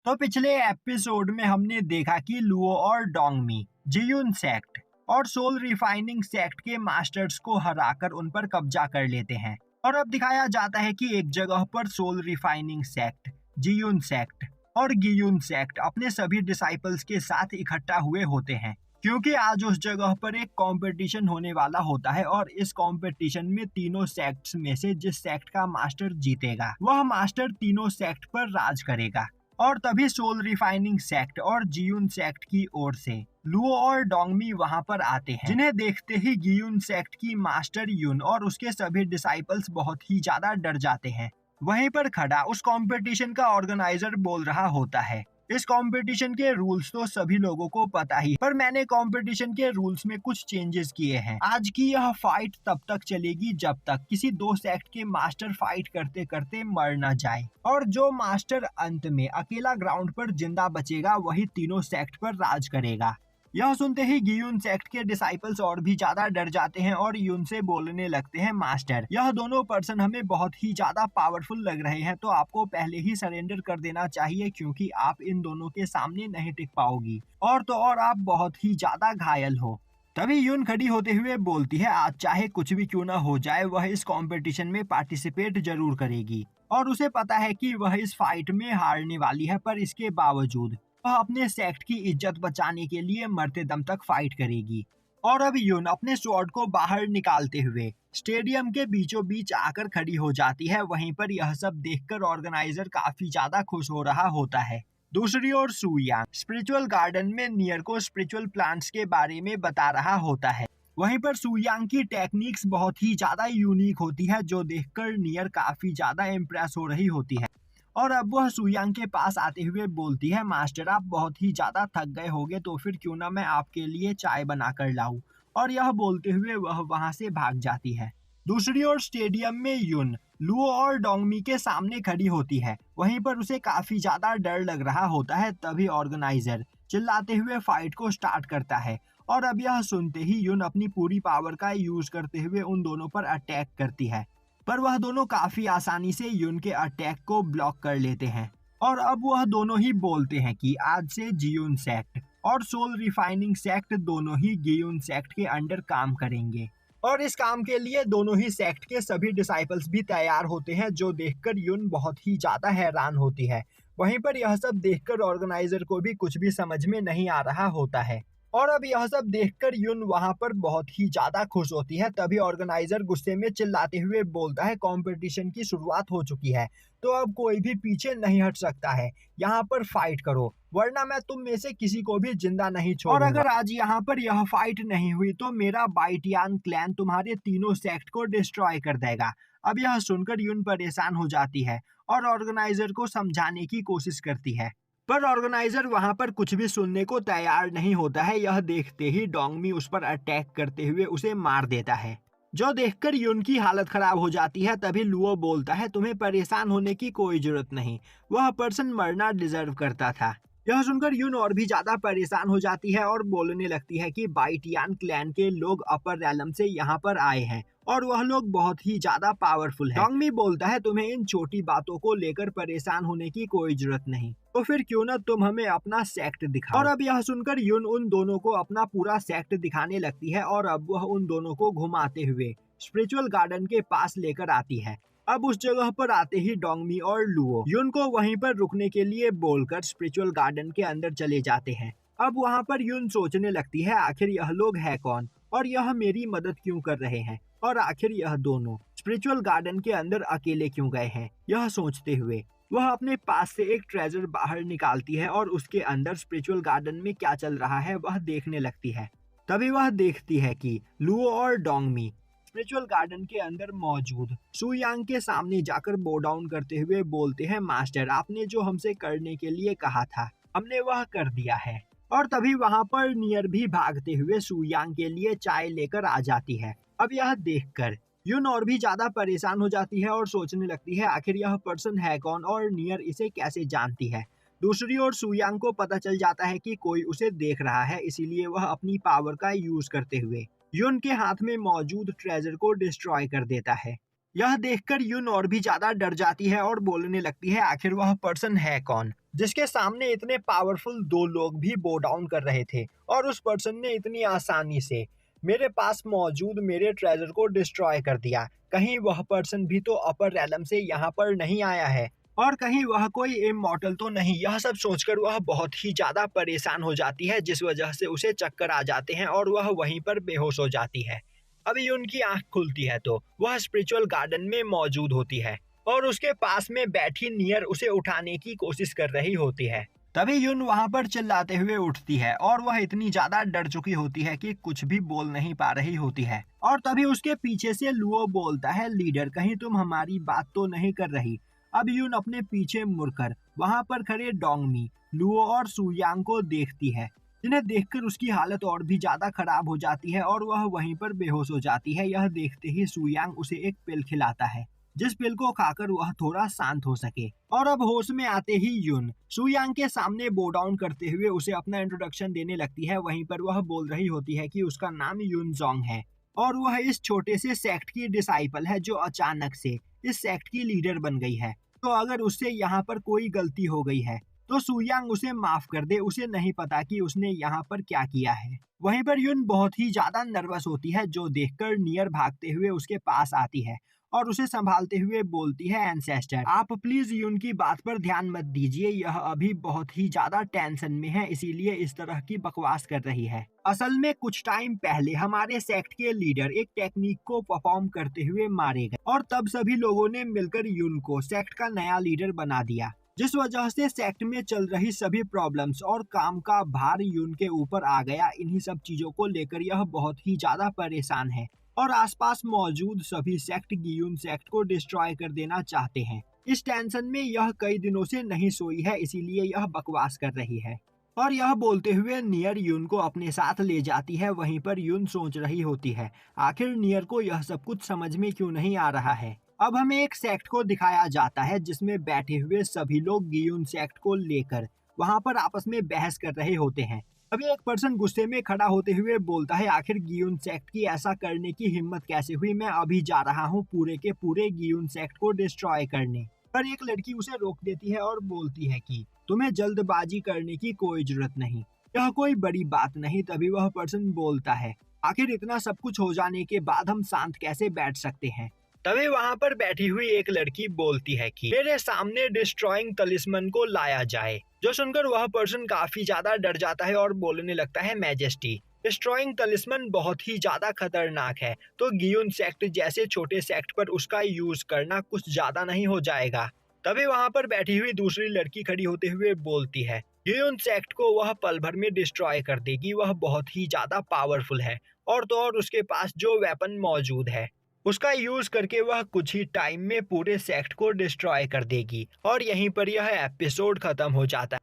तो पिछले एपिसोड में हमने देखा कि लुओ और डोंगमी जियुन सेक्ट और सोल रिफाइनिंग सेक्ट के मास्टर्स को हराकर उन पर कब्जा कर लेते हैं। और अब दिखाया जाता है कि एक जगह पर सोल रिफाइनिंग सेक्ट, जियुन सेक्ट और गियुन सेक्ट अपने सभी डिसाइपल्स के साथ इकट्ठा हुए होते हैं, क्योंकि आज उस जगह पर एक कंपटीशन होने वाला होता है और इस कंपटीशन में तीनों सेक्ट्स में से जिस सेक्ट का मास्टर जीतेगा वह मास्टर तीनों सेक्ट पर राज करेगा। और तभी सोल रिफाइनिंग सेक्ट और जियुन सेक्ट की ओर से लुओ और डोंगमी वहां पर आते हैं, जिन्हें देखते ही गियुन सेक्ट की मास्टर युन और उसके सभी डिसाइपल्स बहुत ही ज्यादा डर जाते हैं। वहीं पर खड़ा उस कंपटीशन का ऑर्गेनाइजर बोल रहा होता है, इस कंपटीशन के रूल्स तो सभी लोगों को पता ही, पर मैंने कंपटीशन के रूल्स में कुछ चेंजेस किए हैं। आज की यह फाइट तब तक चलेगी जब तक किसी दो सेक्ट के मास्टर फाइट करते करते मर न जाए, और जो मास्टर अंत में अकेला ग्राउंड पर जिंदा बचेगा वही तीनों सेक्ट पर राज करेगा। यह सुनते ही गियुन सेक्ट के डिसाइपल्स और भी ज्यादा डर जाते हैं और युन से बोलने लगते हैं, मास्टर यह दोनों पर्सन हमें बहुत ही ज्यादा पावरफुल लग रहे हैं, तो आपको पहले ही सरेंडर कर देना चाहिए क्योंकि आप इन दोनों के सामने नहीं टिक पाओगी, और तो और आप बहुत ही ज्यादा घायल हो। तभी युन खड़ी होते हुए बोलती है, आज चाहे कुछ भी क्यों ना हो जाए वह इस कंपटीशन में पार्टिसिपेट जरूर करेगी, और उसे पता है कि वह इस फाइट में हारने वाली है, पर इसके बावजूद वह अपने सेक्ट की इज्जत बचाने के लिए मरते दम तक फाइट करेगी। और अब युन अपने स्वॉर्ड को बाहर निकालते हुए स्टेडियम के बीचों बीच आकर खड़ी हो जाती है। वहीं पर यह सब देखकर ऑर्गेनाइजर काफी ज्यादा खुश हो रहा होता है। दूसरी ओर सुयांग स्पिरिचुअल गार्डन में नियर को स्पिरिचुअल प्लांट्स के बारे में बता रहा होता है। वहीं पर सुयांग की टेक्निक्स बहुत ही ज्यादा यूनिक होती है, जो देखकर नियर काफी ज्यादा इम्प्रेस हो रही होती है। और अब वह सुयांग के पास आते हुए बोलती है, मास्टर आप बहुत ही ज्यादा थक गए होंगे, तो फिर क्यों ना मैं आपके लिए चाय बना कर लाऊं। और यह बोलते हुए वह वहां से भाग जाती है। दूसरी ओर स्टेडियम में युन लुओ और डोंगमी के सामने खड़ी होती है। वहीं पर उसे काफी ज्यादा डर लग रहा होता है। तभी ऑर्गेनाइजर चिल्लाते हुए फाइट को स्टार्ट करता है, और अब यह सुनते ही युन अपनी पूरी पावर का यूज करते हुए उन दोनों पर अटैक करती है, पर वह दोनों काफी आसानी से युन के अटैक को ब्लॉक कर लेते हैं। और अब वह दोनों ही बोलते हैं कि आज से जियुन सेक्ट और सोल रिफाइनिंग सेक्ट दोनों ही गियुन सेक्ट के अंडर काम करेंगे, और इस काम के लिए दोनों ही सेक्ट के सभी डिसाइपल्स भी तैयार होते हैं, जो देखकर युन बहुत ही ज्यादा हैरान होती है। वहीं पर यह सब देखकर ऑर्गेनाइजर को भी कुछ भी समझ में नहीं आ रहा होता है, और अब यह सब देखकर युन वहां पर बहुत ही ज्यादा खुश होती है। तभी ऑर्गेनाइजर गुस्से में चिल्लाते हुए बोलता है, कंपटीशन की शुरुआत हो चुकी है, तो अब कोई भी पीछे नहीं हट सकता है, यहाँ पर फाइट करो वरना मैं तुम में से किसी को भी जिंदा नहीं छोड़ूंगा। और अगर आज यहाँ पर यह फाइट नहीं हुई तो मेरा बाइटियान क्लैन तुम्हारे तीनों सेक्ट को डिस्ट्रॉय कर देगा। अब यह सुनकर युन परेशान हो जाती है और ऑर्गेनाइजर को समझाने की कोशिश करती है, पर ऑर्गेनाइजर वहां पर कुछ भी सुनने को तैयार नहीं होता है। यह देखते ही डोंगमी उस पर अटैक करते हुए उसे मार देता है, जो देखकर युन की हालत खराब हो जाती है। तभी लुओ बोलता है, तुम्हें परेशान होने की कोई जरूरत नहीं, वह पर्सन मरना डिजर्व करता था। यह सुनकर युन और भी ज्यादा परेशान हो जाती है और बोलने लगती है कि बाइटियान क्लैन के लोग अपर रैलम से यहाँ पर आए हैं और वह लोग बहुत ही ज्यादा पावरफुल हैं। डोंगमी बोलता है, तुम्हें इन छोटी बातों को लेकर परेशान होने की कोई जरूरत नहीं, तो फिर क्यों ना तुम हमें अपना सेक्ट दिखाओ। और अब यह सुनकर युन उन दोनों को अपना पूरा सेक्ट दिखाने लगती है, और अब वह उन दोनों को घुमाते हुए स्पिरिचुअल गार्डन के पास लेकर आती है। अब उस जगह पर आते ही डोंगमी और लुओ युन को वहीं पर रुकने के लिए बोलकर स्पिरिचुअल गार्डन के अंदर चले जाते हैं। अब वहां पर युन सोचने लगती है, आखिर यह लोग है कौन और यह मेरी मदद क्यों कर रहे हैं, और आखिर यह दोनों स्पिरिचुअल गार्डन के अंदर अकेले क्यों गए हैं। यह सोचते हुए वह अपने पास से एक ट्रेजर बाहर निकालती है और उसके अंदर स्पिरिचुअल गार्डन में क्या चल रहा है वह देखने लगती है। तभी वह देखती है कि लुओ और डोंगमी स्पिरिचुअल गार्डन के अंदर मौजूद सुयांग के सामने जाकर बो डाउन करते हुए बोलते हैं, मास्टर आपने जो हमसे करने के लिए कहा था हमने वह कर दिया है। और तभी वहां पर नियर भी भागते हुए सुयांग के लिए चाय लेकर आ जाती है। अब यह देखकर युन और भी ज्यादा परेशान हो जाती है और सोचने लगती है, आखिर यह पर्सन है कौन और नियर इसे कैसे जानती है। दूसरी ओर सुयांग को पता चल जाता है कि कोई उसे देख रहा है, इसीलिए वह अपनी पावर का यूज करते हुए युन के हाथ में मौजूद ट्रेजर को डिस्ट्रॉय कर देता है। यह देखकर युन और भी ज्यादा डर जाती है और बोलने लगती है, आखिर वह पर्सन है कौन जिसके सामने इतने पावरफुल दो लोग भी बो डाउन कर रहे थे, और उस पर्सन ने इतनी आसानी से मेरे पास मौजूद मेरे ट्रेजर को डिस्ट्रॉय कर दिया। कहीं वह पर्सन भी तो अपर रैलम से यहाँ पर नहीं आया है, और कहीं वह कोई इमॉर्टल तो नहीं। यह सब सोचकर वह बहुत ही ज़्यादा परेशान हो जाती है, जिस वजह से उसे चक्कर आ जाते हैं और वह वहीं पर बेहोश हो जाती है। अभी उनकी आंख खुलती है तो वह स्पिरिचुअल गार्डन में मौजूद होती है, और उसके पास में बैठी नियर उसे उठाने की कोशिश कर रही होती है। तभी युन वहां पर चिल्लाते हुए उठती है, और वह इतनी ज्यादा डर चुकी होती है कि कुछ भी बोल नहीं पा रही होती है। और तभी उसके पीछे से लुओ बोलता है, लीडर कहीं तुम हमारी बात तो नहीं कर रही। अब युन अपने पीछे मुड़कर वहां पर खड़े डोंगमी, लुओ और सुयांग को देखती है, जिन्हें देखकर उसकी हालत और भी ज्यादा खराब हो जाती है और वह वहीं पर बेहोश हो जाती है। यह देखते ही सुयांग उसे एक पिल खिलाता है, जिस पिल को खाकर वह थोड़ा शांत हो सके। और अब होश में आते ही युन सुयांग के सामने बो डाउन करते हुए उसे अपना इंट्रोडक्शन देने लगती है। वहीं पर वह बोल रही होती है कि उसका नाम युन जोंग है, और वह इस छोटे से सेक्ट की डिसाइपल है जो अचानक से इस सेक्ट की लीडर बन गई है। तो अगर उससे यहाँ पर कोई गलती हो गई है तो सुयांग उसे माफ कर दे, उसे नहीं पता कि उसने यहाँ पर क्या किया है। वहीं पर युन बहुत ही ज्यादा नर्वस होती है, जो देखकर नियर भागते हुए उसके पास आती है और उसे संभालते हुए बोलती है, एंसेस्टर आप प्लीज युन की बात पर ध्यान मत दीजिए, यह अभी बहुत ही ज्यादा टेंशन में है, इसीलिए इस तरह की बकवास कर रही है। असल में कुछ टाइम पहले हमारे सेक्ट के लीडर एक टेक्निक को परफॉर्म करते हुए मारे गए, और तब सभी लोगों ने मिलकर युन को सेक्ट का नया लीडर बना दिया, जिस वजह से सेक्ट में चल रही सभी प्रॉब्लम्स और काम का भार युन के ऊपर आ गया। इन्हीं सब चीजों को लेकर यह बहुत ही ज्यादा परेशान है, और आसपास मौजूद सभी सेक्ट गियुन सेक्ट को डिस्ट्रॉय कर देना चाहते हैं। इस टेंशन में यह कई दिनों से नहीं सोई है, इसीलिए यह बकवास कर रही है। और यह बोलते हुए नियर युन को अपने साथ ले जाती है। वहीं पर युन सोच रही होती है, आखिर नियर को यह सब कुछ समझ में क्यों नहीं आ रहा है। अब हमें एक सेक्ट को दिखाया जाता है जिसमें बैठे हुए सभी लोग गियुन सेक्ट को लेकर वहां पर आपस में बहस कर रहे होते हैं। अभी एक पर्सन गुस्से में खड़ा होते हुए बोलता है, आखिर गियुन सेक्ट की ऐसा करने की हिम्मत कैसे हुई, मैं अभी जा रहा हूँ पूरे के पूरे गियुन सेक्ट को डिस्ट्रॉय करने। पर एक लड़की उसे रोक देती है और बोलती है कि तुम्हें जल्दबाजी करने की कोई जरूरत नहीं, यह कोई बड़ी बात नहीं। तभी वह पर्सन बोलता है, आखिर इतना सब कुछ हो जाने के बाद हम शांत कैसे बैठ सकते हैं। तभी वहां पर बैठी हुई एक लड़की बोलती है कि मेरे सामने डिस्ट्रॉइंग तलिस्मन को लाया जाए। जो सुनकर वह पर्सन काफी ज्यादा डर जाता है और बोलने लगता है, मैजेस्टी डिस्ट्रॉइंग तलिस्मन बहुत ही ज्यादा खतरनाक है, तो गियुन सेक्ट जैसे छोटे सेक्ट पर उसका यूज करना कुछ ज्यादा नहीं हो जाएगा। तभी वहां पर बैठी हुई दूसरी लड़की खड़ी होते हुए बोलती है, गियुन सेक्ट को वह पल भर में डिस्ट्रॉय कर देगी, वह बहुत ही ज्यादा पावरफुल है, और तो और उसके पास जो वेपन मौजूद है उसका यूज करके वह कुछ ही टाइम में पूरे सेक्ट को डिस्ट्रॉय कर देगी। और यहीं पर यह एपिसोड खत्म हो जाता है।